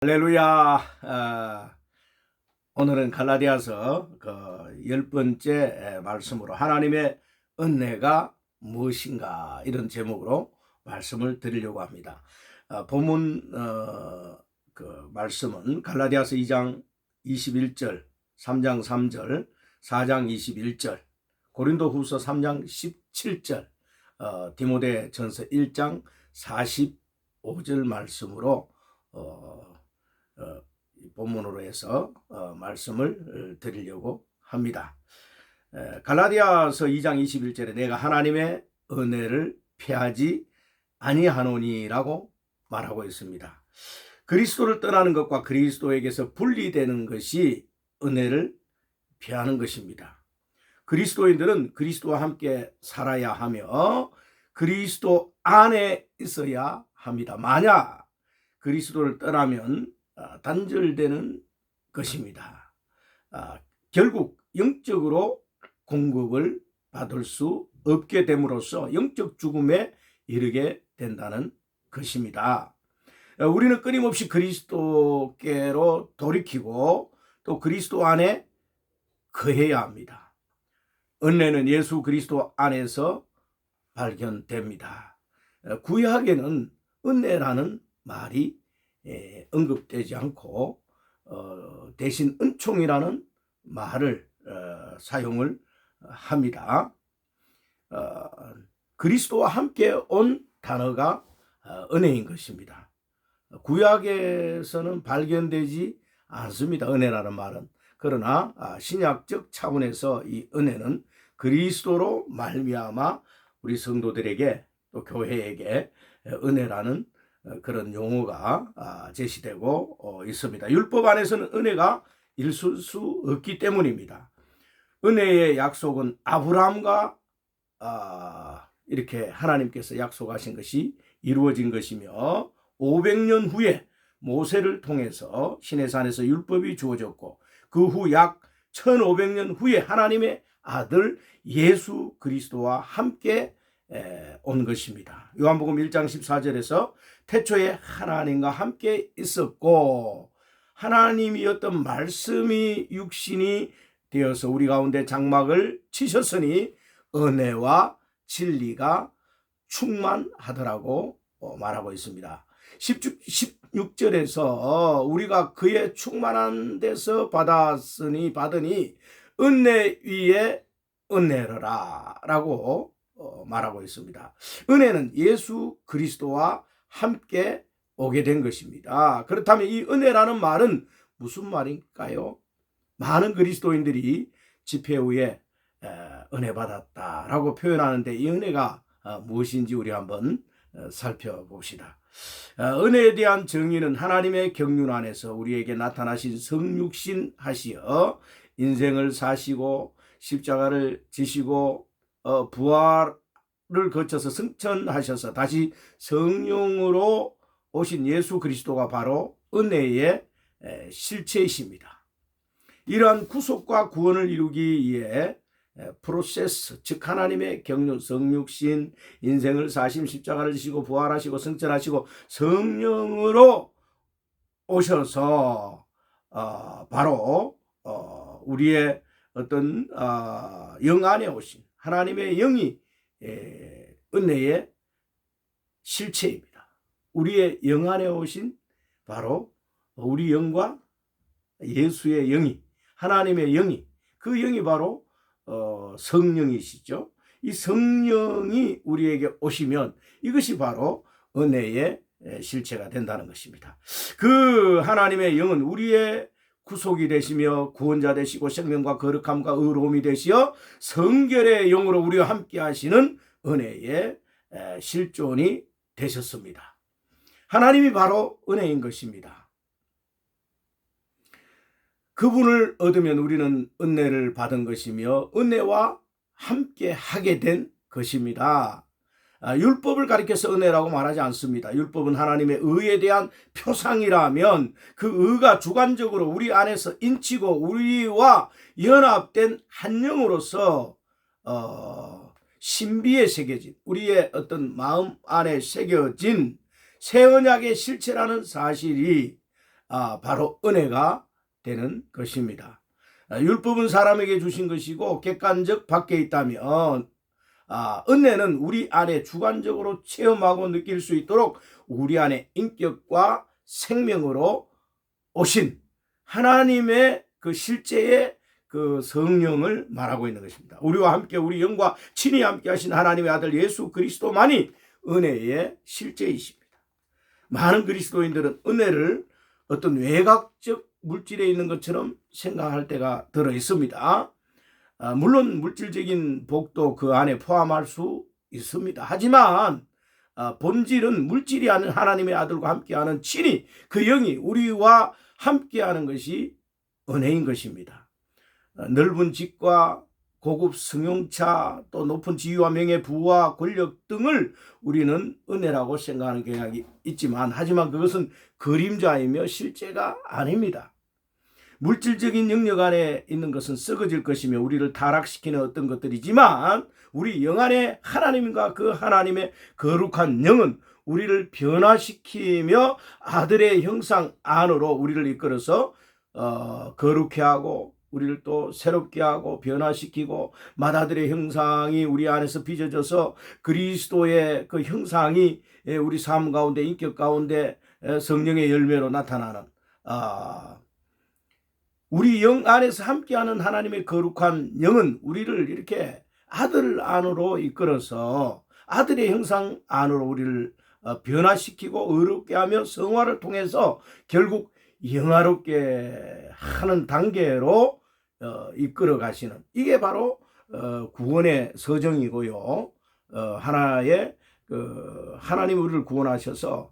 할렐루야. 오늘은 갈라디아서 그 10번째 말씀으로 하나님의 은혜가 무엇인가 이런 제목으로 말씀을 드리려고 합니다. 본문 그 말씀은 갈라디아서 2장 21절, 3장 3절, 4장 21절, 고린도후서 3장 17절, 디모데전서 1장 45절 말씀으로 본문으로 해서 말씀을 드리려고 합니다. 갈라디아서 2장 21절에 내가 하나님의 은혜를 피하지 아니하노니라고 말하고 있습니다. 그리스도를 떠나는 것과 그리스도에게서 분리되는 것이 은혜를 피하는 것입니다. 그리스도인들은 그리스도와 함께 살아야 하며 그리스도 안에 있어야 합니다. 만약 그리스도를 떠나면 단절되는 것입니다. 결국 영적으로 공급을 받을 수 없게 됨으로써 영적 죽음에 이르게 된다는 것입니다. 우리는 끊임없이 그리스도께로 돌이키고 또 그리스도 안에 거해야 합니다. 은혜는 예수 그리스도 안에서 발견됩니다. 구약에는 은혜라는 말이 언급되지 않고 대신 은총이라는 말을 사용을 합니다. 그리스도와 함께 온 단어가 은혜인 것입니다. 구약에서는 발견되지 않습니다. 은혜라는 말은. 그러나 신약적 차원에서 이 은혜는 그리스도로 말미암아 우리 성도들에게 또 교회에게 은혜라는 그런 용어가 제시되고 있습니다. 율법 안에서는 은혜가 있을 수 없기 때문입니다. 은혜의 약속은 아브라함과 이렇게 하나님께서 약속하신 것이 이루어진 것이며 500년 후에 모세를 통해서 시내산에서 율법이 주어졌고 그 후 약 1500년 후에 하나님의 아들 예수 그리스도와 함께 온 것입니다. 요한복음 1장 14절에서 태초에 하나님과 함께 있었고 하나님이었던 말씀이 육신이 되어서 우리 가운데 장막을 치셨으니 은혜와 진리가 충만하더라고 말하고 있습니다. 16절에서 우리가 그의 충만한 데서 받으니 은혜 위에 은혜라 라고 말하고 있습니다. 은혜는 예수 그리스도와 함께 오게 된 것입니다. 그렇다면 이 은혜라는 말은 무슨 말일까요? 많은 그리스도인들이 집회 후에 은혜 받았다라고 표현하는데 이 은혜가 무엇인지 우리 한번 살펴봅시다. 은혜에 대한 정의는 하나님의 경륜 안에서 우리에게 나타나신 성육신 하시어 인생을 사시고 십자가를 지시고 부활을 거쳐서 승천하셔서 다시 성령으로 오신 예수 그리스도가 바로 은혜의 실체이십니다. 이러한 구속과 구원을 이루기 위해 프로세스, 즉 하나님의 경륜, 성육신, 인생을 사심, 십자가를 지시고 부활하시고 승천하시고 성령으로 오셔서 바로 우리의 어떤 영 안에 오신 하나님의 영이 은혜의 실체입니다. 우리의 영 안에 오신 바로 우리 영과 예수의 영이 하나님의 영이 그 영이 바로 성령이시죠. 이 성령이 우리에게 오시면 이것이 바로 은혜의 실체가 된다는 것입니다. 그 하나님의 영은 우리의 구속이 되시며 구원자 되시고 생명과 거룩함과 의로움이 되시어 성결의 영으로 우리와 함께 하시는 은혜의 실존이 되셨습니다. 하나님이 바로 은혜인 것입니다. 그분을 얻으면 우리는 은혜를 받은 것이며 은혜와 함께 하게 된 것입니다. 율법을 가리켜서 은혜라고 말하지 않습니다. 율법은 하나님의 의에 대한 표상이라면 그 의가 주관적으로 우리 안에서 인치고 우리와 연합된 한 영으로서 신비에 새겨진 우리의 어떤 마음 안에 새겨진 새 언약의 실체라는 사실이 바로 은혜가 되는 것입니다. 율법은 사람에게 주신 것이고 객관적 밖에 있다면 은혜는 우리 안에 주관적으로 체험하고 느낄 수 있도록 우리 안에 인격과 생명으로 오신 하나님의 그 실제의 그 성령을 말하고 있는 것입니다. 우리와 함께 우리 영과 친히 함께 하신 하나님의 아들 예수 그리스도만이 은혜의 실제이십니다. 많은 그리스도인들은 은혜를 어떤 외곽적 물질에 있는 것처럼 생각할 때가 들어 있습니다. 물론 물질적인 복도 그 안에 포함할 수 있습니다. 하지만 본질은 물질이 아닌 하나님의 아들과 함께하는 친히 그 영이 우리와 함께하는 것이 은혜인 것입니다. 넓은 집과 고급 승용차 또 높은 지위와 명예 부와 권력 등을 우리는 은혜라고 생각하는 경향이 있지만 하지만 그것은 그림자이며 실제가 아닙니다. 물질적인 영역 안에 있는 것은 썩어질 것이며 우리를 타락시키는 어떤 것들이지만 우리 영 안에 하나님과 그 하나님의 거룩한 영은 우리를 변화시키며 아들의 형상 안으로 우리를 이끌어서 거룩해 하고 우리를 또 새롭게 하고 변화시키고 맏아들의 형상이 우리 안에서 빚어져서 그리스도의 그 형상이 우리 삶 가운데 인격 가운데 성령의 열매로 나타나는 우리 영 안에서 함께하는 하나님의 거룩한 영은 우리를 이렇게 아들 안으로 이끌어서 아들의 형상 안으로 우리를 변화시키고 의롭게 하며 성화를 통해서 결국 영화롭게 하는 단계로 이끌어 가시는 이게 바로 구원의 서정이고요. 하나의 하나님 우리를 구원하셔서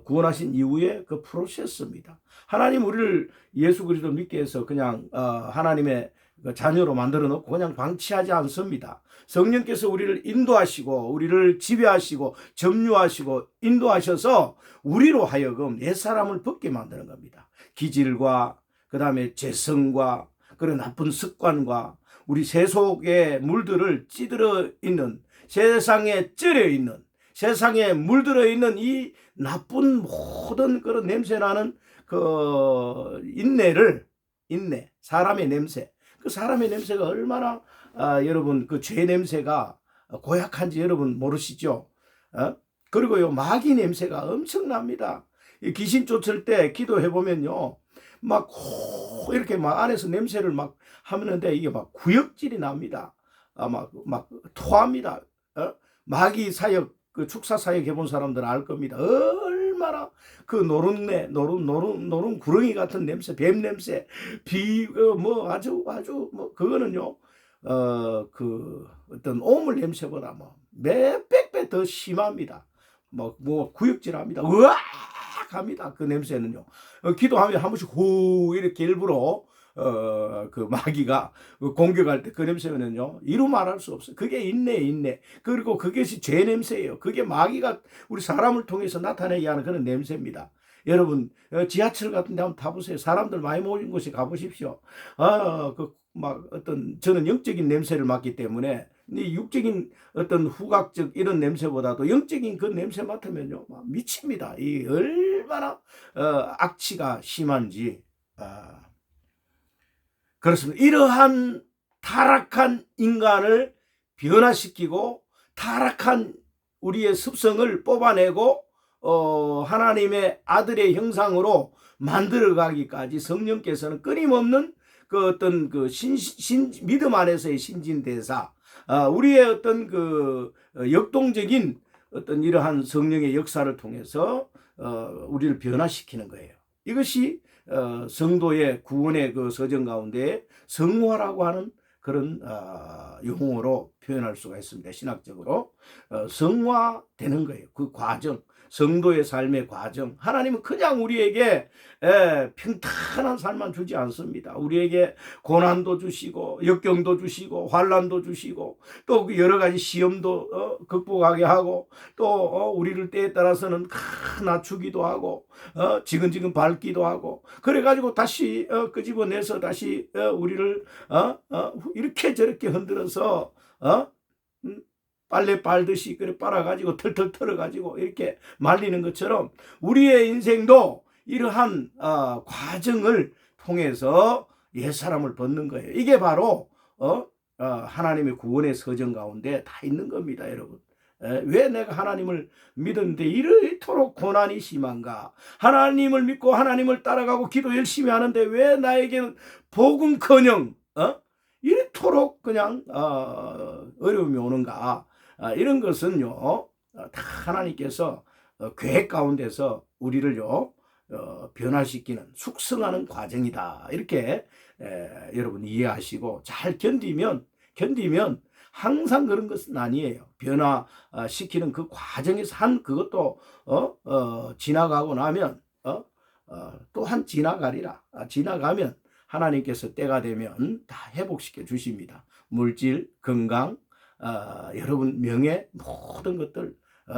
구원하신 이후의 그 프로세스입니다. 하나님 우리를 예수 그리스도 믿게 해서 그냥 하나님의 자녀로 만들어 놓고 그냥 방치하지 않습니다. 성령께서 우리를 인도하시고 우리를 지배하시고 점유하시고 인도하셔서 우리로 하여금 옛사람을 벗게 만드는 겁니다. 기질과 그 다음에 죄성과 그런 나쁜 습관과 우리 세속의 물들을 찌들어 있는 세상에 찌려 있는 세상에 물들어 있는 이 나쁜 모든 그런 냄새나는 그 인내 사람의 냄새 그 사람의 냄새가 얼마나 여러분 그 죄 냄새가 고약한지 여러분 모르시죠? 그리고요 마귀 냄새가 엄청납니다. 귀신 쫓을 때 기도해 보면요 막 이렇게 막 안에서 냄새를 막 하는데 이게 막 구역질이 납니다. 막 토합니다. 마귀 사역 그 축사 사역 해본 사람들은 알 겁니다. 얼마나 그 노른 구렁이 같은 냄새, 뱀 냄새, 뭐 아주 뭐 그거는요 그 어떤 오물 냄새보다 뭐 몇백 배 더 심합니다. 뭐 구역질합니다. 으악 합니다. 그 냄새는요. 기도하면 한 번씩 후 이렇게 일부러 그 마귀가 공격할 때 그 냄새는요 이루 말할 수 없어요. 그게 인내. 그리고 그것이 죄 냄새예요. 그게 마귀가 우리 사람을 통해서 나타내게 하는 그런 냄새입니다. 여러분 지하철 같은 데 한번 타보세요. 사람들 많이 모인 곳에 가보십시오. 막 어떤 저는 영적인 냄새를 맡기 때문에 이 육적인 어떤 후각적 이런 냄새보다도 영적인 그 냄새 맡으면요 막 미칩니다. 이 얼마나 악취가 심한지. 그렇습니다. 이러한 타락한 인간을 변화시키고 타락한 우리의 습성을 뽑아내고 하나님의 아들의 형상으로 만들어가기까지 성령께서는 끊임없는 그 어떤 그 믿음 안에서의 신진대사, 우리의 어떤 그 역동적인 어떤 이러한 성령의 역사를 통해서 우리를 변화시키는 거예요. 이것이 성도의 구원의 그 서정 가운데 성화라고 하는 그런 용어로 표현할 수가 있습니다. 신학적으로 성화되는 거예요. 그 과정, 성도의 삶의 과정. 하나님은 그냥 우리에게 평탄한 삶만 주지 않습니다. 우리에게 고난도 주시고 역경도 주시고 환난도 주시고 또 여러 가지 시험도 극복하게 하고 또 우리를 때에 따라서는 낮추기도 하고 지근지근 밟기도 하고 그래가지고 다시 끄집어내서 다시 우리를 이렇게 저렇게 흔들어서 빨래 빨듯이 그래 빨아가지고 털털 털어가지고 이렇게 말리는 것처럼 우리의 인생도 이러한 과정을 통해서 옛사람을 벗는 거예요. 이게 바로 하나님의 구원의 서정 가운데 다 있는 겁니다, 여러분. 왜 내가 하나님을 믿었는데 이토록 고난이 심한가? 하나님을 믿고 하나님을 따라가고 기도 열심히 하는데 왜 나에게는 복음커녕 이토록 그냥 어려움이 오는가? 이런 것은요, 다 하나님께서 계획 가운데서 우리를요 변화시키는 숙성하는 과정이다. 이렇게 여러분 이해하시고 잘 견디면 항상 그런 것은 아니에요. 변화시키는 그 과정에서 그것도 지나가고 나면 또한 지나가리라. 지나가면 하나님께서 때가 되면 다 회복시켜 주십니다. 물질, 건강, 여러분 명예, 모든 것들,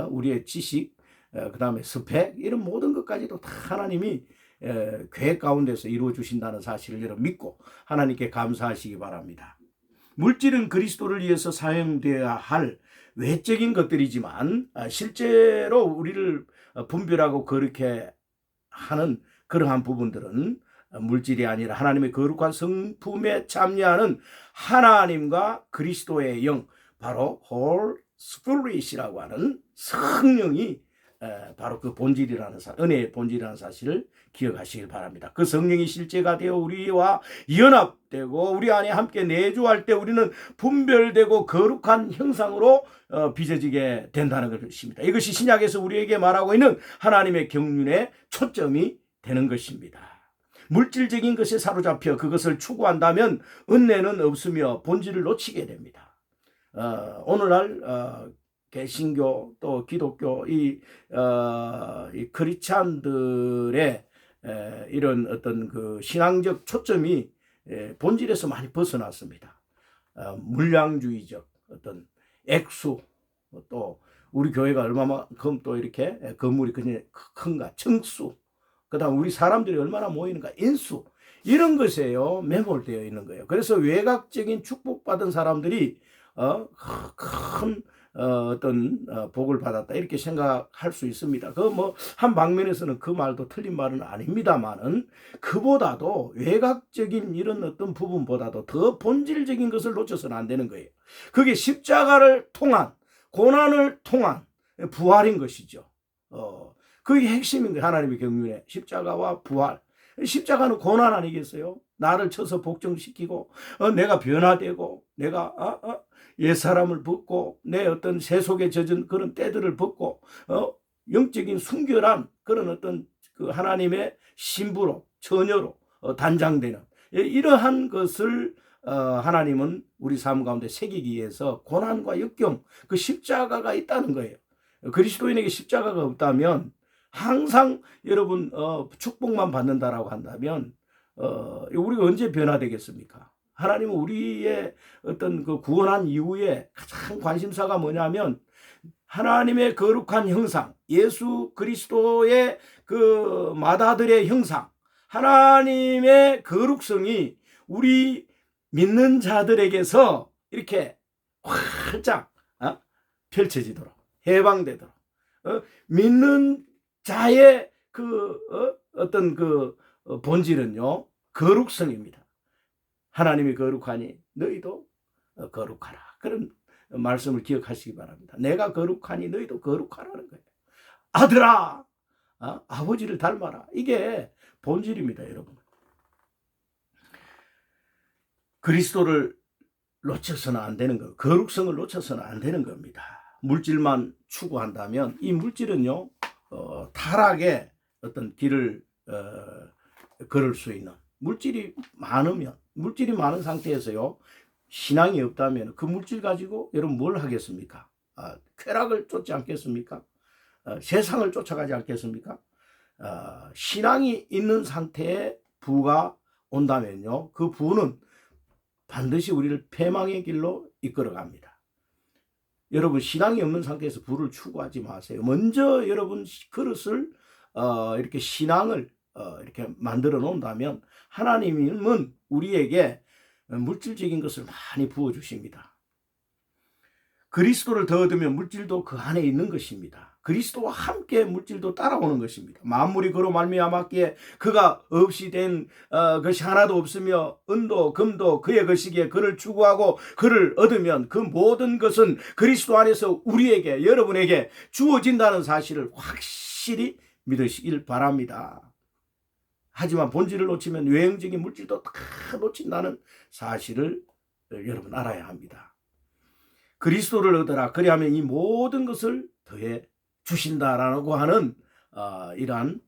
우리의 지식, 그 다음에 스펙, 이런 모든 것까지도 다 하나님이 계획 가운데서 이루어 주신다는 사실을 여러분 믿고 하나님께 감사하시기 바랍니다. 물질은 그리스도를 위해서 사용되어야 할 외적인 것들이지만 실제로 우리를 분별하고 그렇게 하는 그러한 부분들은 물질이 아니라 하나님의 거룩한 성품에 참여하는 하나님과 그리스도의 영, 바로 Holy Spirit이라고 하는 성령이 바로 그 본질이라는 은혜의 본질이라는 사실을 기억하시길 바랍니다. 그 성령이 실제가 되어 우리와 연합되고 우리 안에 함께 내주할 때 우리는 분별되고 거룩한 형상으로 빚어지게 된다는 것입니다. 이것이 신약에서 우리에게 말하고 있는 하나님의 경륜의 초점이 되는 것입니다. 물질적인 것에 사로잡혀 그것을 추구한다면 은혜는 없으며 본질을 놓치게 됩니다. 오늘날 개신교 또 기독교 이 크리스찬들의 이런 어떤 그 신앙적 초점이 본질에서 많이 벗어났습니다. 물량주의적 어떤 액수, 또 우리 교회가 얼마만큼 또 이렇게 건물이 그냥 큰가, 층수, 그다음 우리 사람들이 얼마나 모이는가, 인수, 이런 것에요 매몰되어 있는 거예요. 그래서 외곽적인 축복받은 사람들이 큰 어떤 복을 받았다 이렇게 생각할 수 있습니다. 그 뭐 한 방면에서는 그 말도 틀린 말은 아닙니다만은 그보다도 외곽적인 이런 어떤 부분보다도 더 본질적인 것을 놓쳐서는 안 되는 거예요. 그게 십자가를 통한, 고난을 통한 부활인 것이죠. 그게 핵심인 거예요. 하나님의 경륜에 십자가와 부활. 십자가는 고난 아니겠어요? 나를 쳐서 복종시키고 내가 변화되고 내가 옛사람을 벗고 내 어떤 세속에 젖은 그런 때들을 벗고 영적인 순결한 그런 어떤 그 하나님의 신부로, 처녀로 단장되는 이러한 것을 하나님은 우리 삶 가운데 새기기 위해서 고난과 역경, 그 십자가가 있다는 거예요. 그리스도인에게 십자가가 없다면 항상 여러분 축복만 받는다라고 한다면 우리가 언제 변화되겠습니까? 하나님은 우리의 어떤 그 구원한 이후에 가장 관심사가 뭐냐면 하나님의 거룩한 형상, 예수 그리스도의 그 맏아들의 형상, 하나님의 거룩성이 우리 믿는 자들에게서 이렇게 활짝 펼쳐지도록, 해방되도록, 믿는 자의 그 어떤 그 본질은요 거룩성입니다. 하나님이 거룩하니 너희도 거룩하라. 그런 말씀을 기억하시기 바랍니다. 내가 거룩하니 너희도 거룩하라는 거예요. 아들아, 아버지를 닮아라. 이게 본질입니다, 여러분. 그리스도를 놓쳐서는 안 되는 거, 거룩성을 놓쳐서는 안 되는 겁니다. 물질만 추구한다면 이 물질은요 타락의 어떤 길을 걸을 수 있는, 물질이 많은 상태에서요 신앙이 없다면 그 물질 가지고 여러분 뭘 하겠습니까? 쾌락을 쫓지 않겠습니까? 세상을 쫓아가지 않겠습니까? 신앙이 있는 상태에 부가 온다면요 그 부는 반드시 우리를 패망의 길로 이끌어 갑니다. 여러분 신앙이 없는 상태에서 부를 추구하지 마세요. 먼저 여러분 그릇을 이렇게 신앙을 이렇게 만들어 놓는다면 하나님은 우리에게 물질적인 것을 많이 부어주십니다. 그리스도를 더 얻으면 물질도 그 안에 있는 것입니다. 그리스도와 함께 물질도 따라오는 것입니다. 만물이 그로 말미암았기에 그가 없이 된 것이 하나도 없으며 은도 금도 그의 것이기에 그를 추구하고 그를 얻으면 그 모든 것은 그리스도 안에서 우리에게 여러분에게 주어진다는 사실을 확실히 믿으시길 바랍니다. 하지만 본질을 놓치면 외형적인 물질도 다 놓친다는 사실을 여러분 알아야 합니다. 그리스도를 얻어라. 그리하면 이 모든 것을 더해 주신다라고 하는 이러한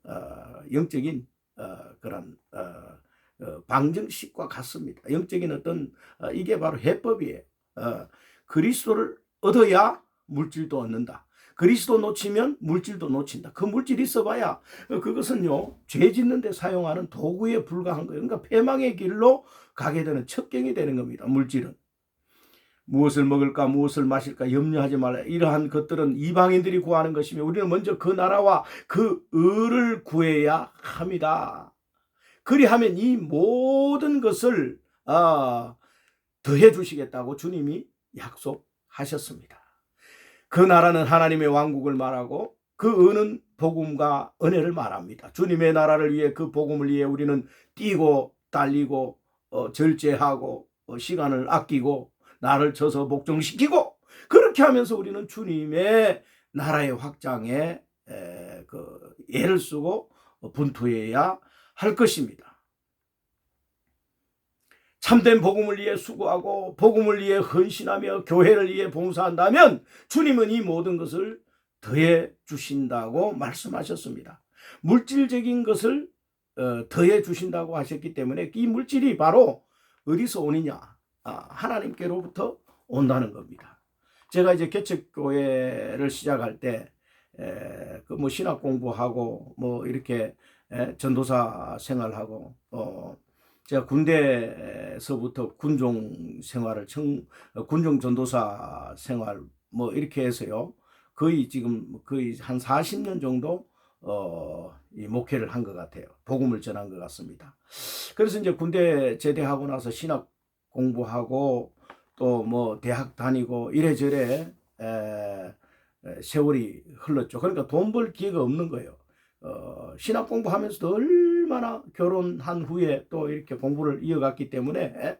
영적인 그런 방정식과 같습니다. 영적인 어떤 이게 바로 해법이에요. 그리스도를 얻어야 물질도 얻는다. 그리스도 놓치면 물질도 놓친다. 그 물질이 있어봐야 그것은요 죄 짓는 데 사용하는 도구에 불과한 거예요. 그러니까 패망의 길로 가게 되는 첩경이 되는 겁니다. 물질은. 무엇을 먹을까 무엇을 마실까 염려하지 말라. 이러한 것들은 이방인들이 구하는 것이며 우리는 먼저 그 나라와 그 의를 구해야 합니다. 그리하면 이 모든 것을 더해 주시겠다고 주님이 약속하셨습니다. 그 나라는 하나님의 왕국을 말하고 그 의는 복음과 은혜를 말합니다. 주님의 나라를 위해 그 복음을 위해 우리는 뛰고 달리고 절제하고 시간을 아끼고 나를 쳐서 목종시키고 그렇게 하면서 우리는 주님의 나라의 확장에 애를 쓰고 분투해야 할 것입니다. 참된 복음을 위해 수고하고 복음을 위해 헌신하며 교회를 위해 봉사한다면 주님은 이 모든 것을 더해 주신다고 말씀하셨습니다. 물질적인 것을 더해 주신다고 하셨기 때문에 이 물질이 바로 어디서 오느냐? 하나님께로부터 온다는 겁니다. 제가 이제 개척교회를 시작할 때 그 신학 공부하고 이렇게 전도사 생활하고 제가 군대에서부터 군종 생활을 군종 전도사 생활 이렇게 해서요 거의 한 40년 정도 이 목회를 한 것 같아요. 복음을 전한 것 같습니다. 그래서 이제 군대 제대하고 나서 신학 공부하고 또 대학 다니고 이래저래 세월이 흘렀죠. 그러니까 돈 벌 기회가 없는 거예요. 신학 공부하면서도 얼마나 결혼한 후에 또 이렇게 공부를 이어갔기 때문에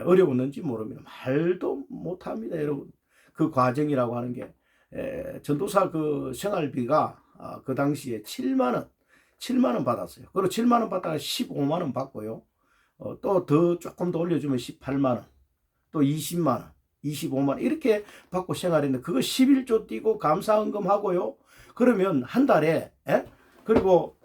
어려웠는지 모릅니다. 말도 못합니다, 여러분. 그 과정이라고 하는 게 전도사 그 생활비가 그 당시에 7만 원 받았어요. 그리고 7만 원 받다가 15만 원 받고요. 또 조금 더 올려주면 18만 원, 또 20만 원, 25만 원 이렇게 받고 생활했는데 그거 11조 띄고 감사헌금 하고요. 그러면 한 달에 그리고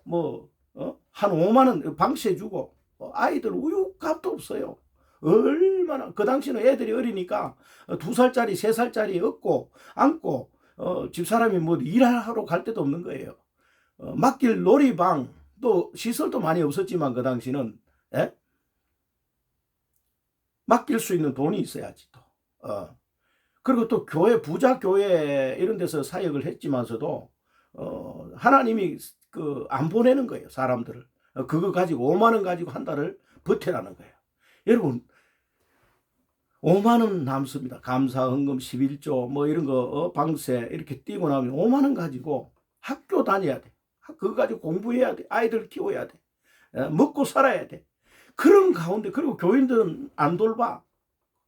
한 5만 원 방세 주고 아이들 우유값도 없어요. 얼마나 그 당시는 애들이 어리니까 2살짜리 3살짜리 업고 안고 집사람이 일하러 갈 데도 없는 거예요. 맡길 놀이방 또 시설도 많이 없었지만 그 당시는 맡길 수 있는 돈이 있어야지 또. 그리고 또 교회 부자 교회 이런 데서 사역을 했지만서도 하나님이 안 보내는 거예요, 사람들을. 그거 가지고 5만 원 가지고 한 달을 버텨라는 거예요. 여러분 5만 원 남습니다. 감사헌금 11조 이런 거 방세 이렇게 띄고 나면 5만 원 가지고 학교 다녀야 돼. 그거 가지고 공부해야 돼. 아이들 키워야 돼. 먹고 살아야 돼. 그런 가운데 그리고 교인들은 안 돌봐.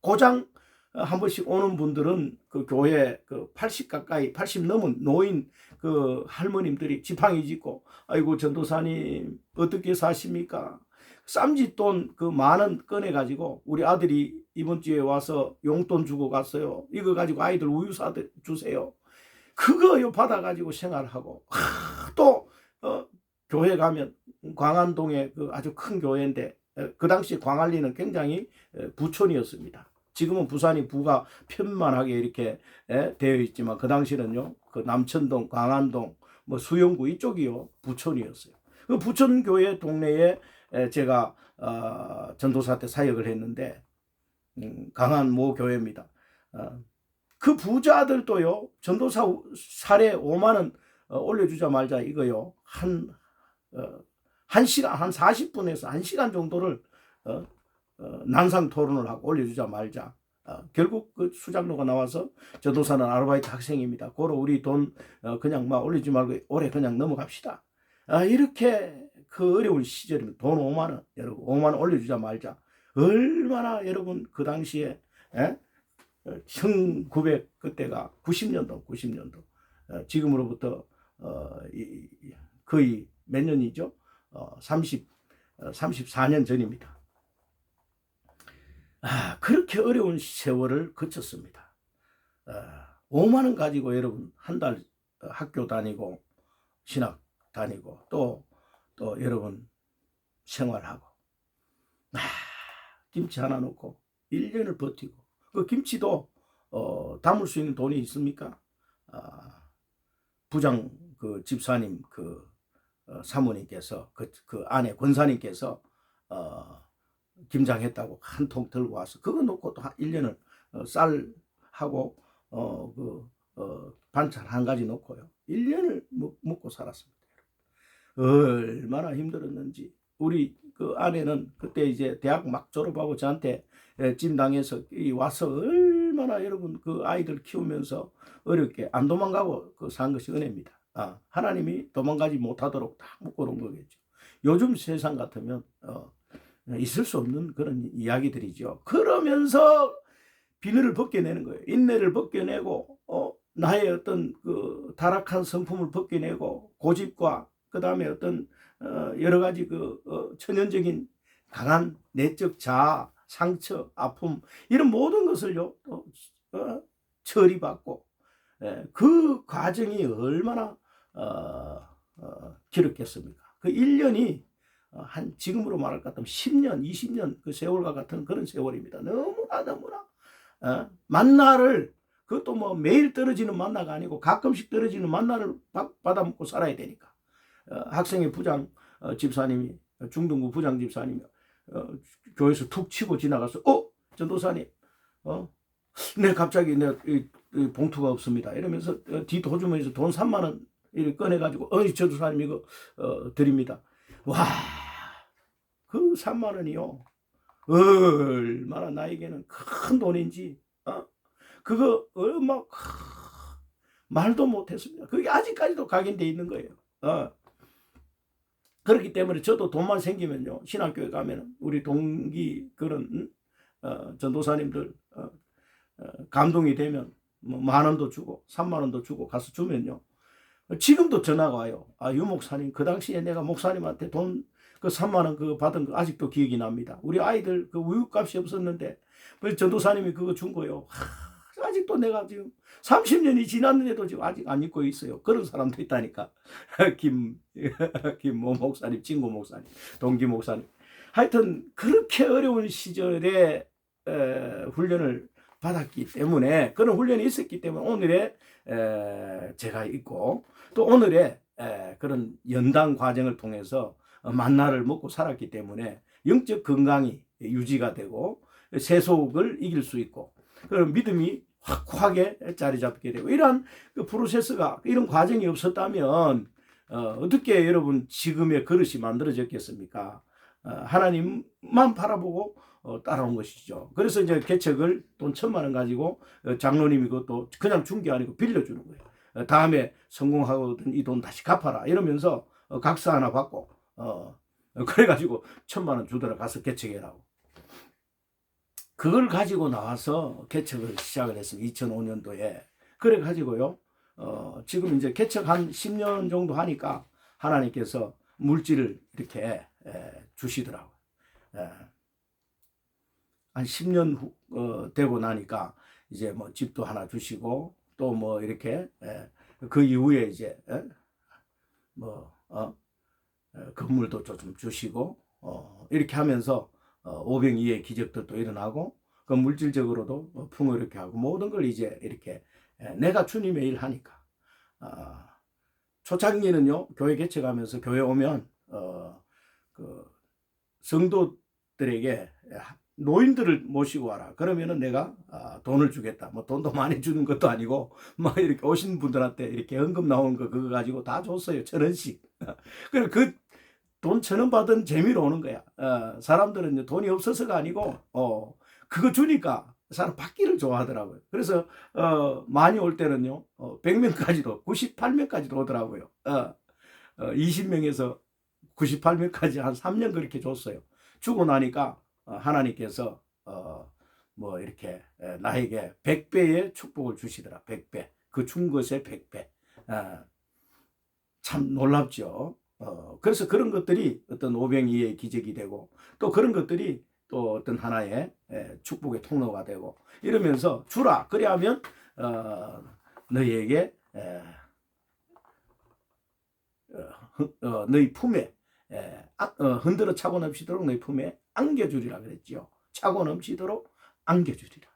고장 한 번씩 오는 분들은 그 교회 80 가까이 80 넘은 노인 그 할머님들이 지팡이 짚고 아이고 전도사님 어떻게 사십니까? 쌈짓돈 그 만 원 꺼내 가지고 우리 아들이 이번 주에 와서 용돈 주고 갔어요. 이거 가지고 아이들 우유 사 주세요. 그거요 받아 가지고 생활하고 또 교회 가면 광안동에 그 아주 큰 교회인데 그 당시 광안리는 굉장히 부촌이었습니다. 지금은 부산이 부가 편만하게 이렇게 되어 있지만 그 당시는요 그 남천동, 광안동, 수영구 이쪽이요 부촌이었어요. 그 부천교회 동네에 제가 전도사 때 사역을 했는데 강한 모 교회입니다. 그 부자들도요 전도사 사례 5만 원 올려주자 말자 이거요 한 시간 한 40분에서 1시간 정도를 난상 토론을 하고 올려주자 말자 결국 그 수장로가 나와서 전도사는 아르바이트 학생입니다. 고로 우리 돈 그냥 막 올리지 말고 올해 그냥 넘어갑시다. 이렇게 그 어려운 시절이면 돈 5만 원, 여러분 5만 원 올려주자 말자. 얼마나 여러분 그 당시에 1900 그때가 90년도 지금으로부터 거의 몇 년이죠? 34년 전입니다. 그렇게 어려운 세월을 거쳤습니다. 5만 원 가지고 여러분 한 달 학교 다니고 신학 다니고 또 여러분 생활하고 김치 하나 넣고 1년을 버티고 그 김치도 담을 수 있는 돈이 있습니까? 부장 그 집사님 그 사모님께서 그 아내 권사님께서 김장했다고 한 통 들고 와서 그거 놓고 또 1년을 쌀하고 반찬 한 가지 놓고요 1년을 먹고 살았습니다. 얼마나 힘들었는지. 우리 그 아내는 그때 이제 대학 막 졸업하고 저한테 찜당해서 와서 얼마나 여러분 그 아이들 키우면서 어렵게 안 도망가고 그 산 것이 은혜입니다. 하나님이 도망가지 못하도록 다 묶어놓은 거겠죠. 요즘 세상 같으면 있을 수 없는 그런 이야기들이죠. 그러면서 비늘을 벗겨내는 거예요. 인내를 벗겨내고 나의 어떤 그 타락한 성품을 벗겨내고 고집과 그 다음에 어떤 여러 가지 그 천연적인 강한 내적 자아, 상처, 아픔 이런 모든 것을요 또 처리받고 그 과정이 얼마나 길었겠습니까? 그 1년이 한 지금으로 말할 것 같으면 10년, 20년 그 세월과 같은 그런 세월입니다. 너무나 만나를 그것도 뭐 매일 떨어지는 만나가 아니고 가끔씩 떨어지는 만나를 받아 먹고 살아야 되니까. 학생의 부장 집사님이 중등부 부장 집사님이 교회에서 툭 치고 지나가서 전도사님 네 갑자기 내 봉투가 없습니다 이러면서 뒷도주머니에서 돈 3만 원 이렇게 꺼내가지고 전도사님 이거 드립니다. 와, 그 3만 원이요 얼마나 나에게는 큰 돈인지 그거 얼마 말도 못했습니다. 그게 아직까지도 각인되어 있는 거예요. 그렇기 때문에 저도 돈만 생기면요 신학교에 가면 우리 동기 그런 전도사님들 감동이 되면 뭐 10,000원도 주고 30,000원도 주고 가서 주면요 지금도 전화가 와요. 유 목사님 그 당시에 내가 목사님한테 돈 그 3만원 그거 받은 거 아직도 기억이 납니다. 우리 아이들 그 우유값이 없었는데 전도사님이 그거 준 거요. 아직도 내가 지금 30년이 지났는데도 지금 아직 안 잊고 있어요. 그런 사람도 있다니까. 김모 목사님, 진고 목사님, 동기 목사님. 하여튼 그렇게 어려운 시절에 훈련을 받았기 때문에 그런 훈련이 있었기 때문에 오늘의 제가 있고 또 오늘의 그런 연당 과정을 통해서 만나를 먹고 살았기 때문에 영적 건강이 유지가 되고 세속을 이길 수 있고 그런 믿음이 확고하게 자리 잡게 되고 이러한 그 프로세스가 이런 과정이 없었다면 어떻게 여러분 지금의 그릇이 만들어졌겠습니까? 하나님만 바라보고 따라온 것이죠. 그래서 이제 개척을 돈 1,000만 원 가지고 장로님이 그것도 그냥 준 게 아니고 빌려주는 거예요. 다음에 성공하거든 이 돈 다시 갚아라 이러면서 각서 하나 받고 그래가지고 1,000만 원 주더라 가서 개척해라고. 그걸 가지고 나와서 개척을 시작을 했습니다. 2005년도에. 그래 가지고요. 지금 이제 개척 한 10년 정도 하니까 하나님께서 물질을 이렇게 주시더라고요. 한 10년 되고 나니까 이제 뭐 집도 하나 주시고 또 뭐 이렇게 그 이후에 이제 건물도 좀 주시고 이렇게 하면서 오병이의 기적들도 일어나고 그 물질적으로도 풍요롭게 하고 모든 걸 이제 이렇게 내가 주님의 일 하니까 초창기는요 교회 개척하면서 교회 오면 그 성도들에게 노인들을 모시고 와라 그러면은 내가 돈을 주겠다. 뭐 돈도 많이 주는 것도 아니고 막 이렇게 오신 분들한테 이렇게 헌금 나오는 거 그거 가지고 다 줬어요. 1,000원씩. 그래 그 돈 1,000원 받은 재미로 오는 거야. 사람들은 돈이 없어서가 아니고 그거 주니까 사람 받기를 좋아하더라고요. 그래서 많이 올 때는요 100명까지도 98명까지도 오더라고요. 20명에서 98명까지 한 3년 그렇게 줬어요. 주고 나니까 하나님께서 뭐 이렇게 나에게 100배의 축복을 주시더라. 100배. 그 준 것의 100배. 참 놀랍죠. 그래서 그런 것들이 어떤 오병이의 기적이 되고 또 그런 것들이 또 어떤 하나의 축복의 통로가 되고 이러면서 주라. 그래야면 너희에게 너희 품에 흔들어 차고 넘치도록 너희 품에 안겨주리라 그랬지요. 차고 넘치도록 안겨주리라.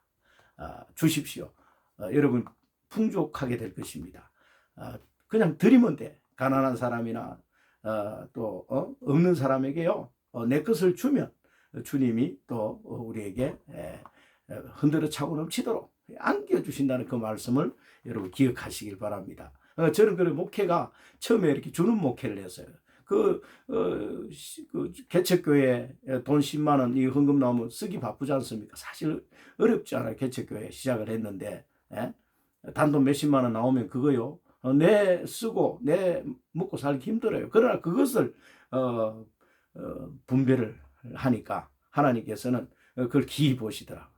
주십시오. 여러분 풍족하게 될 것입니다. 그냥 드리면 돼. 가난한 사람이나 또 없는 사람에게요. 내 것을 주면 주님이 또 우리에게 흔들어 차고 넘치도록 안겨주신다는 그 말씀을 여러분 기억하시길 바랍니다. 저는 그 목회가 처음에 이렇게 주는 목회를 했어요. 그 개척교회 돈 10만 원 이 헌금 나오면 쓰기 바쁘지 않습니까? 사실 어렵지 않아요. 개척교회 시작을 했는데 단돈 몇십만 원 나오면 그거요. 내 쓰고 내 먹고 살기 힘들어요. 그러나 그것을 분배를 하니까 하나님께서는 그걸 기이 보시더라고요.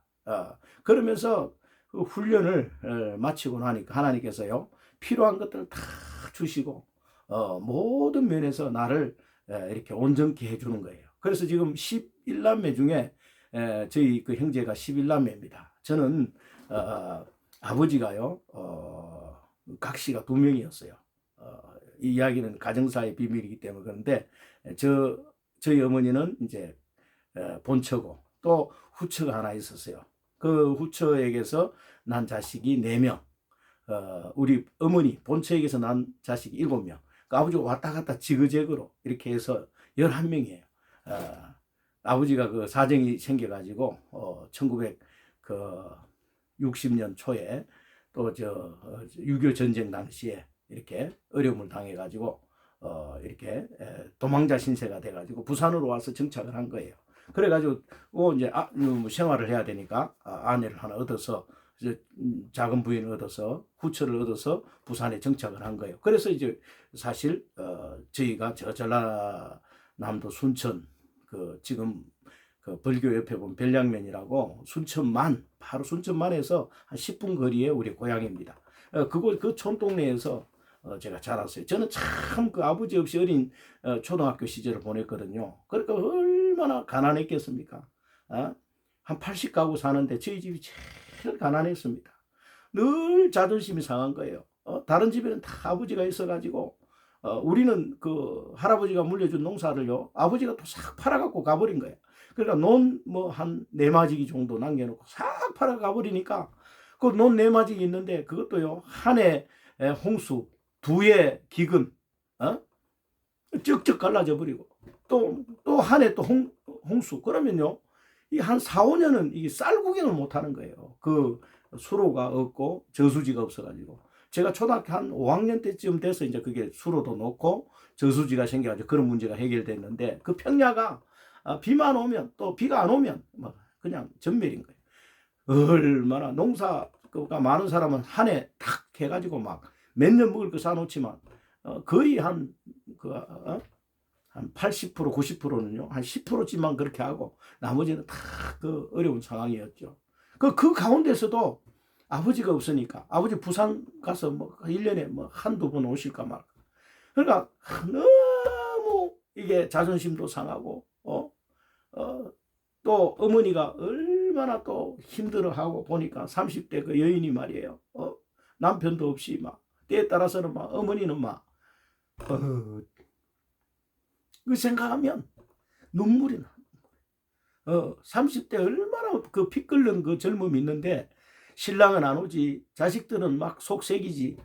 그러면서 그 훈련을 마치고 나니까 하나님께서요 필요한 것들을 다 주시고 모든 면에서 나를 이렇게 온전케 해주는 거예요. 그래서 지금 11남매 중에 저희 그 형제가 11남매입니다. 저는 아버지가요 각시가 2명이었어요. 이 이야기는 가정사의 비밀이기 때문에 그런데 저희 어머니는 이제 본처고 또 후처가 하나 있었어요. 그 후처에게서 난 자식이 4명, 우리 어머니 본처에게서 난 자식이 7명. 그 아버지가 왔다 갔다 지그재그로 이렇게 해서 11명이에요. 아버지가 그 사정이 생겨가지고 1960년 초에 또 6.25 전쟁 당시에 이렇게 어려움을 당해가지고 이렇게 도망자 신세가 돼가지고 부산으로 와서 정착을 한 거예요. 그래가지고 이제 생활을 해야 되니까 아내를 하나 얻어서 작은 부인을 얻어서 후처를 얻어서 부산에 정착을 한 거예요. 그래서 이제 사실 저희가 저 전라남도 순천 지금 그 벌교 옆에 보면 별량면이라고 순천만 바로 순천만에서 한 10분 거리에 우리 고향입니다. 그 촌동네에서 제가 자랐어요. 저는 참 그 아버지 없이 어린 초등학교 시절을 보냈거든요. 그러니까 얼마나 가난했겠습니까? 한 80가구 사는데 저희 집이 제일 가난했습니다. 늘 자존심이 상한 거예요. 다른 집에는 다 아버지가 있어가지고 우리는 그 할아버지가 물려준 농사를요 아버지가 또 싹 팔아갖고 가버린 거예요. 그러니까 논 뭐 한 4마지기 정도 남겨놓고 싹 팔아 가버리니까 그 논 4마지기 있는데 그것도요 한 해 홍수 2해 기근 쩍쩍 갈라져 버리고 또 한 해 또 홍수 그러면요 이 한 4, 5년은 이게 쌀 구경을 못 하는 거예요. 그 수로가 없고 저수지가 없어가지고 제가 초등학교 한 5학년 때쯤 돼서 이제 그게 수로도 놓고 저수지가 생겨가지고 그런 문제가 해결됐는데 그 평야가 비만 오면 또 비가 안 오면 막 그냥 전멸인 거예요. 얼마나 농사가 많은 사람은 한 해 탁 해가지고 막 몇 년 먹을 거 사놓지만 거의 한 80% 90%는요 한 10%쯤만 그렇게 하고 나머지는 다 그 어려운 상황이었죠. 그 가운데서도 아버지가 없으니까 아버지 부산 가서 뭐 1년에 뭐 한두 번 오실까 말까. 그러니까 너무 이게 자존심도 상하고 또 어머니가 얼마나 또 힘들어하고 보니까 30대 그 여인이 말이에요. 남편도 없이 막 때에 따라서는 막 어머니는 막 그 생각하면 눈물이 나. 30대 얼마나 그 피 끓는 그 젊음이 있는데 신랑은 안 오지 자식들은 막 속색이지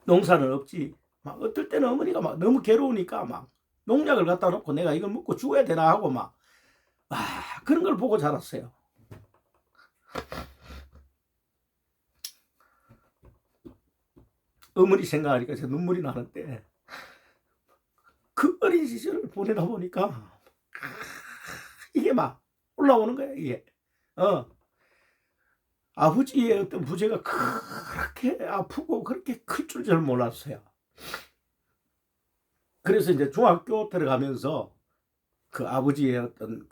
농사는 없지 막 어떨 때는 어머니가 막 너무 괴로우니까 막 농약을 갖다 놓고 내가 이걸 먹고 죽어야 되나 하고 막 그런 걸 보고 자랐어요. 어머니 생각하니까 제 눈물이 나는데 그 어린 시절을 보내다 보니까 이게 막 올라오는 거야 이게. 아버지의 어떤 부재가 그렇게 아프고 그렇게 클 줄 잘 몰랐어요. 그래서 이제 중학교 들어가면서 그 아버지의 어떤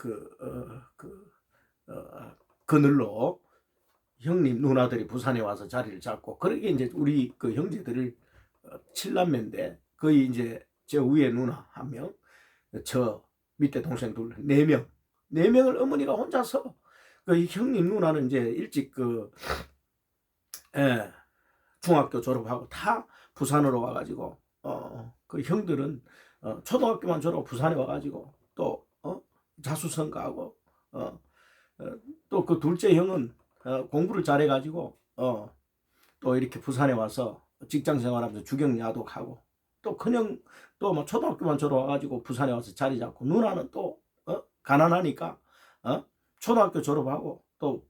그늘로 형님 누나들이 부산에 와서 자리를 잡고, 그러게 이제 우리 그 형제들을 칠남매인데 거의 이제 저 위에 누나 한 명, 저 밑에 동생 둘, 네 명을 어머니가 혼자서, 그 형님 누나는 이제 일찍 예, 중학교 졸업하고 다 부산으로 와가지고, 그 형들은 초등학교만 졸업하고 부산에 와가지고 또 자수성가하고, 또 그 둘째 형은 공부를 잘해가지고 또 이렇게 부산에 와서 직장 생활하면서 주경야독하고, 또 큰형 또 뭐 초등학교만 졸업해가지고 부산에 와서 자리 잡고, 누나는 또 가난하니까 초등학교 졸업하고 또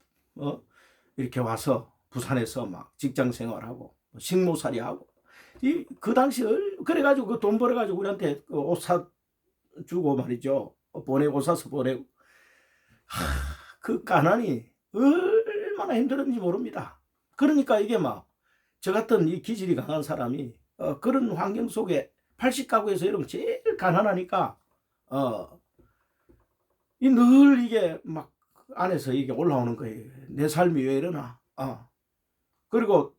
이렇게 와서 부산에서 막 직장 생활하고 식모살이하고, 이 그 당시 그래가지고 그 돈 벌어가지고 우리한테 옷 사주고 말이죠. 보내고 사서 보내고, 그 가난이 얼마나 힘들었는지 모릅니다. 그러니까 이게 막 저 같은 이 기질이 강한 사람이 그런 환경 속에 80가구에서 이러면 제일 가난하니까 이 늘 이게 막 안에서 이게 올라오는 거예요. 내 삶이 왜 이러나. 그리고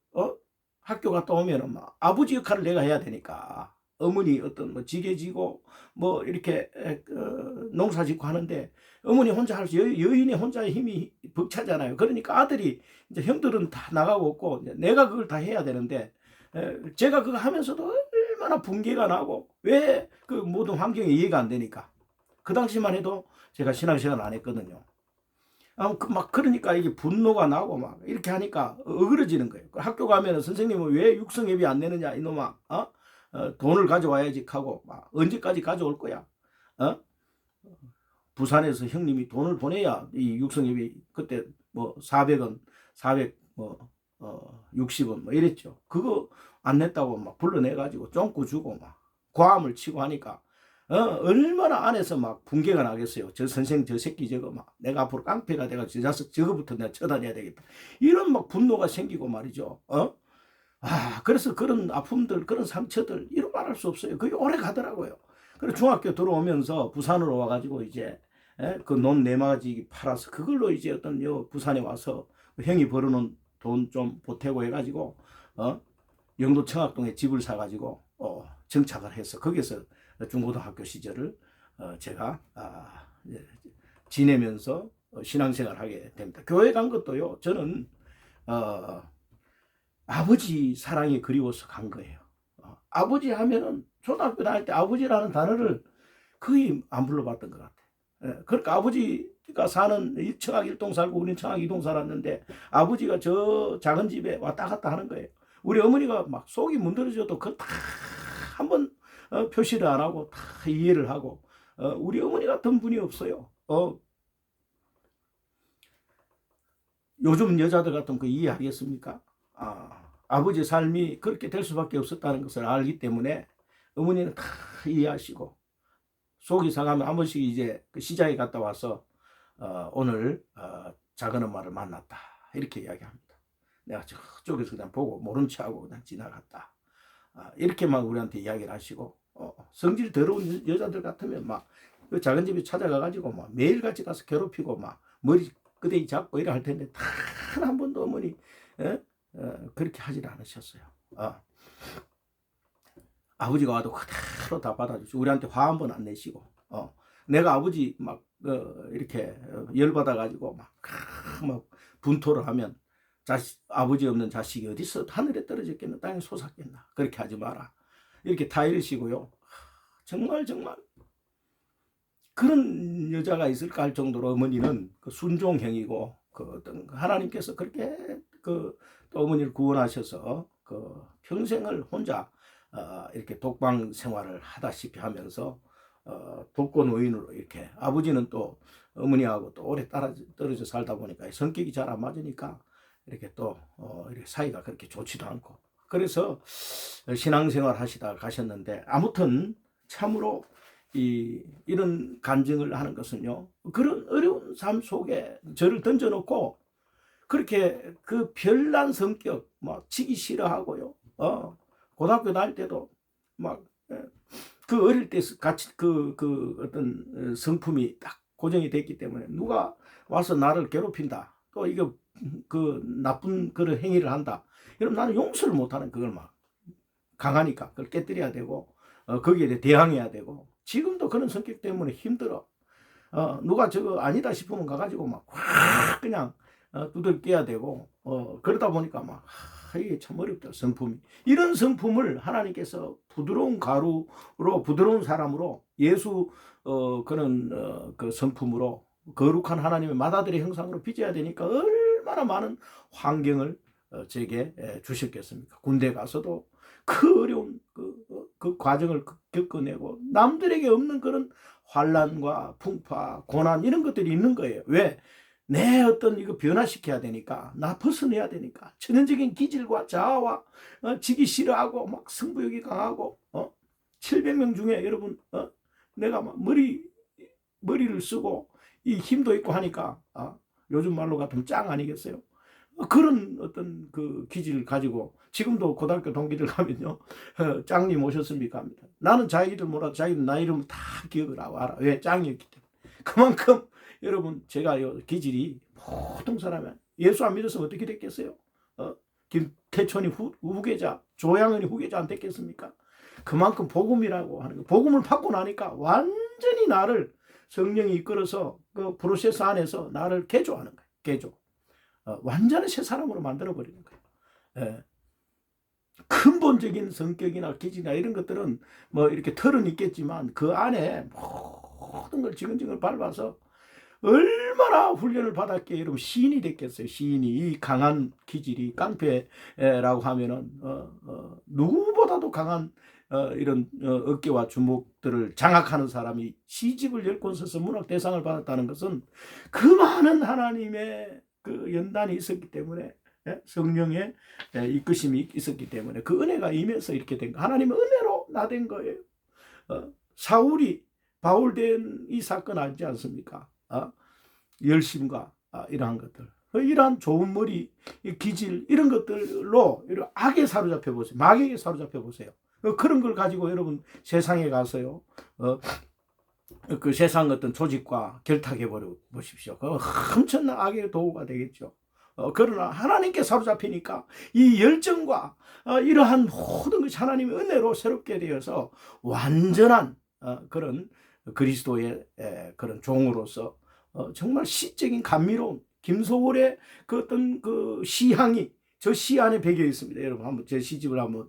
학교 갔다 오면은 막 아버지 역할을 내가 해야 되니까, 어머니 어떤 뭐 지게지고 뭐 이렇게 농사 짓고 하는데 어머니 혼자 할 수, 여인이 혼자의 힘이 벅차잖아요. 그러니까 아들이 이제 형들은 다 나가고 없고 내가 그걸 다 해야 되는데, 제가 그거 하면서도 얼마나 분개가 나고, 왜 그 모든 환경이 이해가 안 되니까. 그 당시만 해도 제가 신앙생활 안 했거든요. 막 그러니까 이게 분노가 나고 막 이렇게 하니까 어그러지는 거예요. 학교 가면은 선생님은 왜 육성예비 안 내느냐 이놈아, 돈을 가져와야지 하고, 막 언제까지 가져올 거야. 부산에서 형님이 돈을 보내야 이 육성예비, 그때 뭐 400원 400 뭐 60원 뭐 이랬죠. 그거 안 냈다고 막 불러내가지고 쫑구 주고 막 고함을 치고 하니까 얼마나 안에서 막 분개가 나겠어요. 저 선생 저 새끼 저거 막 내가 앞으로 깡패가 돼가지고 저 자식 저거부터 내가 쳐다내야 되겠다, 이런 막 분노가 생기고 말이죠. 그래서 그런 아픔들, 그런 상처들 이루 말할 수 없어요. 그게 오래 가더라고요. 그리고 중학교 들어오면서 부산으로 와가지고 이제 그 논 네마지 팔아서 그걸로 이제 어떤 부산에 와서 형이 벌어놓은 돈 좀 보태고 해가지고 영도 청학동에 집을 사가지고 정착을 해서 거기서 중고등학교 시절을 제가 지내면서 신앙생활 하게 됩니다. 교회 간 것도요, 저는 아버지 사랑이 그리워서 간 거예요. 아버지 하면은 초등학교 다닐 때 아버지라는 단어를 거의 안 불러봤던 것 같아요. 그러니까 아버지가 사는 청학 1동 살고 우리는 청학 2동 살았는데, 아버지가 저 작은 집에 왔다 갔다 하는 거예요. 우리 어머니가 막 속이 문드러져도 그 다 한번 표시를 안 하고 다 이해를 하고, 우리 어머니 같은 분이 없어요. 요즘 여자들 같으면 그 이해하겠습니까? 아버지 삶이 그렇게 될 수밖에 없었다는 것을 알기 때문에 어머니는 다 이해하시고, 속이 상하면 한 번씩 이제 그 시장에 갔다 와서 오늘 작은 엄마를 만났다 이렇게 이야기합니다. 내가 저쪽에서 그냥 보고 모른 척하고 그냥 지나갔다, 이렇게만 우리한테 이야기를 하시고, 성질 더러운 여자들 같으면 막 그 작은 집에 찾아가가지고 막 매일같이 가서 괴롭히고 막 머리 끄댕이 잡고 이래 할 텐데, 단 한 번도 어머니 그렇게 하질 않으셨어요. 아버지가 와도 그대로 다 받아주시고 우리한테 화 한 번 안 내시고, 내가 아버지 막 이렇게 열받아가지고 막 분토를 하면, 아버지 없는 자식이 어디서 하늘에 떨어졌겠나 땅에 솟았겠나, 그렇게 하지 마라 이렇게 다 이러시고요. 정말 그런 여자가 있을까 할 정도로 어머니는 그 순종형이고, 그 어떤 하나님께서 그렇게 또 어머니를 구원하셔서 그 평생을 혼자 이렇게 독방 생활을 하다시피 하면서 독거 노인으로, 이렇게 아버지는 또 어머니하고 또 오래 떨어져 살다 보니까 성격이 잘 안 맞으니까 이렇게 또 이렇게 사이가 그렇게 좋지도 않고, 그래서 신앙생활 하시다가 가셨는데, 아무튼 참으로 이런 간증을 하는 것은요, 그런 어려운 삶 속에 저를 던져놓고 그렇게 그 별난 성격, 막 지기 싫어하고요. 고등학교 다닐 때도 막, 그 어릴 때 같이 그 어떤 성품이 딱 고정이 됐기 때문에 누가 와서 나를 괴롭힌다. 또 이거 그 나쁜 그런 행위를 한다. 그럼 나는 용서를 못하는 그걸 막 강하니까 그걸 깨뜨려야 되고, 거기에 대항해야 되고. 지금도 그런 성격 때문에 힘들어. 누가 저거 아니다 싶으면 가가지고 막 확 그냥 두들겨야 되고, 그러다 보니까 막 이게 참 어렵다. 성품이, 이런 성품을 하나님께서 부드러운 가루로, 부드러운 사람으로, 예수 그런 그 성품으로, 거룩한 하나님의 맏아들의 형상으로 빚어야 되니까 얼마나 많은 환경을 제게 주셨겠습니까. 군대 가서도 그 어려운 그 과정을 겪어내고, 남들에게 없는 그런 환란과 풍파, 고난, 이런 것들이 있는 거예요. 왜? 내 어떤 이거 변화시켜야 되니까, 나 벗어내야 되니까. 천연적인 기질과 자아와 지기 싫어하고 막 승부욕이 강하고, 700명 중에 여러분, 내가 막 머리를 쓰고 이 힘도 있고 하니까, 요즘 말로 같으면 짱 아니겠어요? 그런 어떤 그 기질을 가지고 지금도 고등학교 동기들 가면요, 짱님 오셨습니까 합니다. 나는 자기들 몰라도 자기들 나 이름을 다 기억을 하고 알아. 왜? 짱이었기 때문에. 그만큼 여러분, 제가 기질이 보통 사람이 아니에요. 예수 안 믿었으면 어떻게 됐겠어요? 김태촌이 후계자, 조양은이 후계자 안 됐겠습니까? 그만큼 복음이라고 하는 거, 복음을 받고 나니까 완전히 나를 성령이 이끌어서 그 프로세스 안에서 나를 개조하는 거예요. 개조. 완전히 새 사람으로 만들어버리는 거예요. 예. 근본적인 성격이나 기질이나 이런 것들은 뭐 이렇게 털은 있겠지만 그 안에 모든 걸 지근지근 밟아서 얼마나 훈련을 받았기에 여러분 시인이 됐겠어요. 시인이, 이 강한 기질이, 깡패라고 하면은 누구보다도 강한 이런 어깨와 주먹들을 장악하는 사람이 시집을 10권 써서 문학 대상을 받았다는 것은 그 많은 하나님의 그 연단이 있었기 때문에, 성령의 이끄심이 있었기 때문에, 그 은혜가 임해서 이렇게 된 거. 하나님의 은혜로 나된 거예요. 사울이 바울 된 이 사건 알지 않습니까? 열심과 이러한 것들, 이러한 좋은 머리, 기질, 이런 것들로 이런 악에 사로잡혀 보세요. 마귀에게 사로잡혀 보세요. 그런 걸 가지고 여러분 세상에 가서요, 그 세상 어떤 조직과 결탁해 버려 보십시오. 그 엄청난 악의 도구가 되겠죠. 그러나 하나님께 사로잡히니까 이 열정과 이러한 모든 것이 하나님의 은혜로 새롭게 되어서 완전한 그런 그리스도의 그런 종으로서 정말 시적인 감미로운 김소월의 그 어떤 그 시향이 저 시 안에 배겨 있습니다. 여러분 한번 제 시집을 한번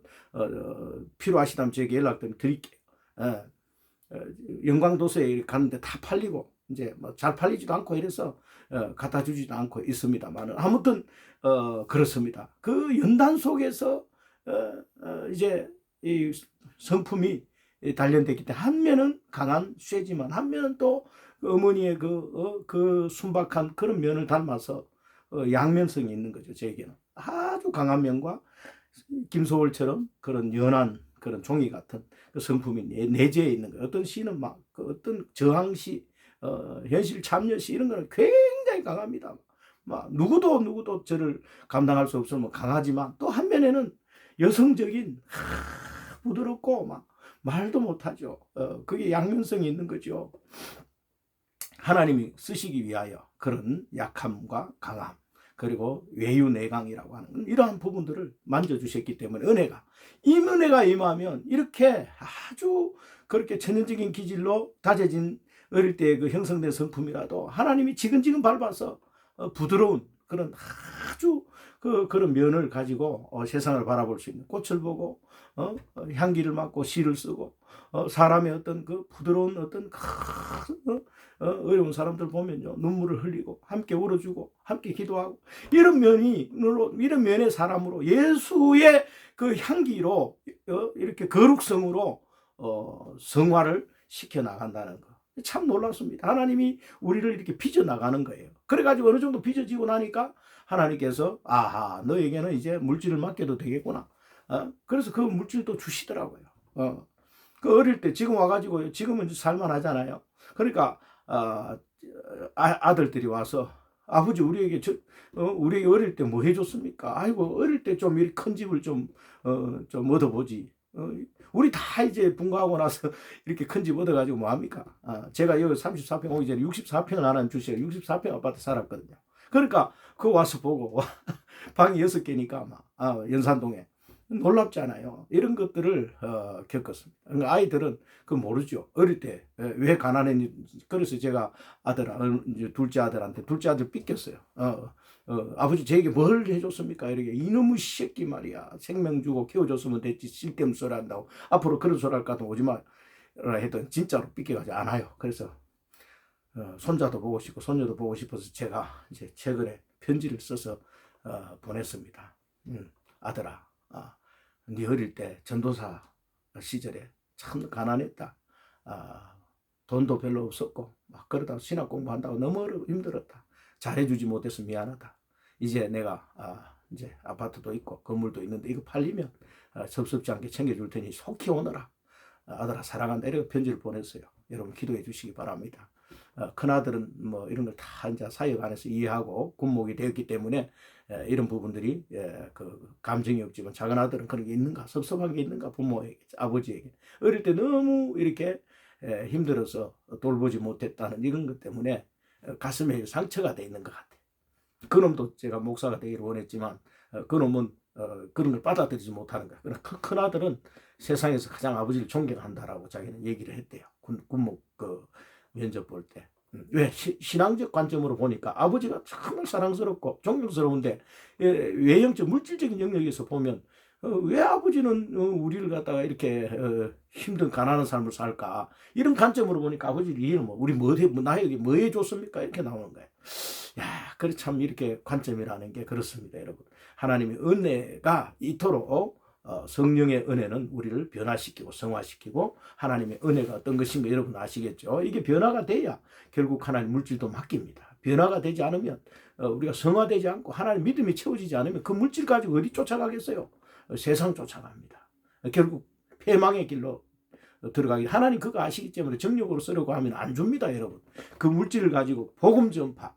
필요하시다면 저에게 연락 좀 드릴게요. 영광도서에 갔는데 다 팔리고 이제 뭐 잘 팔리지도 않고 이래서 갖다 주지도 않고 있습니다만, 아무튼 그렇습니다. 그 연단 속에서 이제 이 성품이 단련됐기 때문에 한 면은 강한 쇠지만 한 면은 또 어머니의 그 순박한 그런 면을 닮아서 양면성이 있는 거죠. 제게는 아주 강한 면과 김소월처럼 그런 연한 그런 종이 같은 그 성품이 내재해 있는 거예요. 어떤 시는 막 그 어떤 저항시, 현실 참여시, 이런 거는 굉장히 강합니다. 막 누구도 저를 감당할 수 없으면 강하지만, 또 한면에는 여성적인 부드럽고 막 말도 못하죠. 그게 양면성이 있는 거죠. 하나님이 쓰시기 위하여 그런 약함과 강함, 그리고 외유내강이라고 하는 이러한 부분들을 만져주셨기 때문에, 이 은혜가 임하면 이렇게 아주 그렇게 천연적인 기질로 다져진 어릴 때 그 형성된 성품이라도 하나님이 지근지근 밟아서 부드러운 그런 아주 그런 면을 가지고 세상을 바라볼 수 있는, 꽃을 보고 향기를 맡고 시를 쓰고, 사람의 어떤 그 부드러운 어떤 어려운 사람들 보면요, 눈물을 흘리고 함께 울어주고 함께 기도하고, 이런 면의 사람으로 예수의 그 향기로 이렇게 거룩성으로 성화를 시켜 나간다는 거, 참 놀랍습니다. 하나님이 우리를 이렇게 빚어 나가는 거예요. 그래가지고 어느 정도 빚어지고 나니까 하나님께서 아하, 너에게는 이제 물질을 맡겨도 되겠구나. 그래서 그 물질도 주시더라고요. 그 어릴 때, 지금 와가지고 지금은 살만하잖아요. 그러니까 아들들이 와서 아버지 우리에게 우리 어릴 때 뭐 해줬습니까? 아이고 어릴 때 좀 이렇게 큰 집을 좀 얻어보지. 우리 다 이제 분가하고 나서 이렇게 큰 집 얻어가지고 뭐 합니까? 제가 여기 34평 오기 전에 64평을 하나님 주시고 64평 아파트 살았거든요. 그러니까 그거 와서 보고 방이 6개니까 아마 연산동에 놀랍잖아요. 이런 것들을 겪었습니다. 그러니까 아이들은 그 모르죠. 어릴 때 왜 가난했는지. 그래서 제가 둘째 아들 삐꼈어요. 아버지 저에게 뭘 해줬습니까? 이렇게 이놈의 새끼 말이야. 생명 주고 키워줬으면 됐지. 쓸데없는 소리 한다고. 앞으로 그런 소리 할까도 오지 마라 했더니 진짜로 삐껴가지 않아요. 그래서 손자도 보고 싶고 손녀도 보고 싶어서 제가 이제 최근에 편지를 써서 보냈습니다. 아들아, 네 어릴 때 전도사 시절에 참 가난했다. 돈도 별로 없었고 막 그러다 신학 공부한다고 너무 힘들었다. 잘해주지 못해서 미안하다. 이제 내가 이제 아파트도 있고 건물도 있는데 이거 팔리면 섭섭지 않게 챙겨줄 테니 속히 오너라. 아들아 사랑한다. 이렇게 편지를 보냈어요. 여러분 기도해 주시기 바랍니다. 큰아들은 뭐 이런 걸 다 이제 사역 안에서 이해하고 군목이 되었기 때문에 이런 부분들이 그 감정이 없지만 작은아들은 그런 게 있는가 섭섭한 게 있는가 부모에게 아버지에게 어릴 때 너무 이렇게 힘들어서 돌보지 못했다는 이런 것 때문에 가슴에 상처가 돼 있는 것 같아요. 그놈도 제가 목사가 되기를 원했지만 그놈은 그런 걸 받아들이지 못하는 거야. 그러나 큰아들은 세상에서 가장 아버지를 존경한다라고 자기는 얘기를 했대요. 군목 그 면접 볼 때. 왜 신앙적 관점으로 보니까 아버지가 정말 사랑스럽고 존경스러운데 외형적 물질적인 영역에서 보면 왜 아버지는 우리를 갖다가 이렇게 힘든 가난한 삶을 살까 이런 관점으로 보니까 아버지를 이해는 우리 나에게 뭐 해줬습니까 이렇게 나오는 거예요. 야, 그래 참 이렇게 관점이라는 게 그렇습니다, 여러분. 하나님의 은혜가 이토록 성령의 은혜는 우리를 변화시키고 성화시키고 하나님의 은혜가 어떤 것인가 여러분 아시겠죠? 이게 변화가 돼야 결국 하나님 물질도 맡깁니다. 변화가 되지 않으면 우리가 성화되지 않고 하나님 믿음이 채워지지 않으면 그 물질 가지고 어디 쫓아가겠어요? 세상 쫓아갑니다. 결국 패망의 길로 들어가기 하나님 그거 아시기 때문에 정력으로 쓰려고 하면 안 줍니다, 여러분. 그 물질을 가지고 복음 전파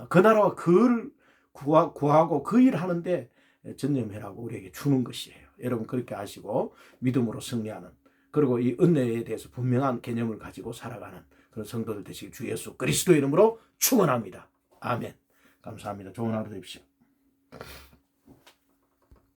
그 나라와 그를 구하고 그 일 하는데 전념해라고 우리에게 주는 것이에요. 여러분 그렇게 아시고 믿음으로 승리하는 그리고 이 은혜에 대해서 분명한 개념을 가지고 살아가는 그런 성도들 되시길 주 예수 그리스도의 이름으로 축원합니다. 아멘. 감사합니다. 좋은 하루 되십시오.